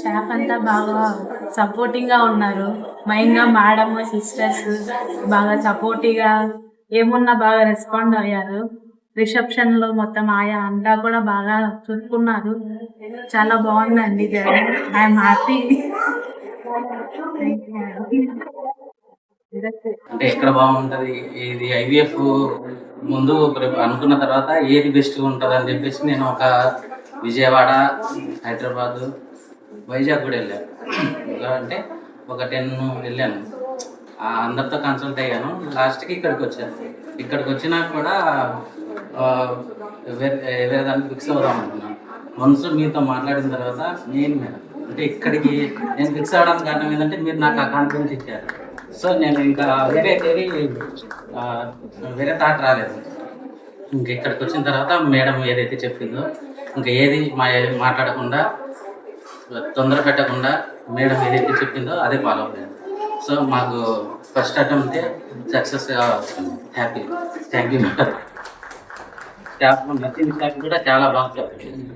Staff అంతా బాగా సపోర్టింగ్గా ఉన్నారు. మెయిన్గా మేడం సిస్టర్స్ బాగా సపోర్టివ్గా ఏమున్నా బాగా రెస్పాండ్ అయ్యారు. రిసెప్షన్లో మొత్తం ఆయా అంతా కూడా బాగా చూసుకున్నారు. చాలా బాగుందండి జర్నీ. I'm happy. అంటే ఎక్కడ బాగుంటుంది ఇది ఐవీఎఫ్ ముందు అనుకున్న తర్వాత ఏది బెస్ట్గా ఉంటుంది అని చెప్పేసి నేను ఒక విజయవాడ, హైదరాబాద్, వైజాగ్ కూడా వెళ్ళాను. ఎలా అంటే ఒక 10 వెళ్ళాను. అందరితో కన్సల్ట్ అయ్యాను. లాస్ట్కి ఇక్కడికి వచ్చాను. ఇక్కడికి వచ్చినాక కూడా వేరే దానికి ఫిక్స్ అవుదాం అనుకున్నాను. మనసు మీతో మాట్లాడిన తర్వాత నేను మేడం అంటే ఇక్కడికి నేను ఫిక్స్ అవ్వడానికి కారణం ఏంటంటే మీరు నాకు ఆ కాన్ఫిడెన్స్ ఇచ్చారు. సో నేను ఇంకా వేరే థాట్ రాలేదు. ఇంక ఇక్కడికి వచ్చిన తర్వాత మేడం ఏదైతే చెప్పిందో ఇంకా ఏది మాట్లాడకుండా తొందర పెట్టకుండా మేడం ఏదైతే చెప్పిందో అదే ఫాలో అయ్యాను. సో మాకు ఫస్ట్ అటెంప్టే సక్సెస్గా వస్తుంది. Happy. Thank you madam. Staff నచ్చిన స్టాఫ్ కూడా చాలా బాగా చెప్పారు.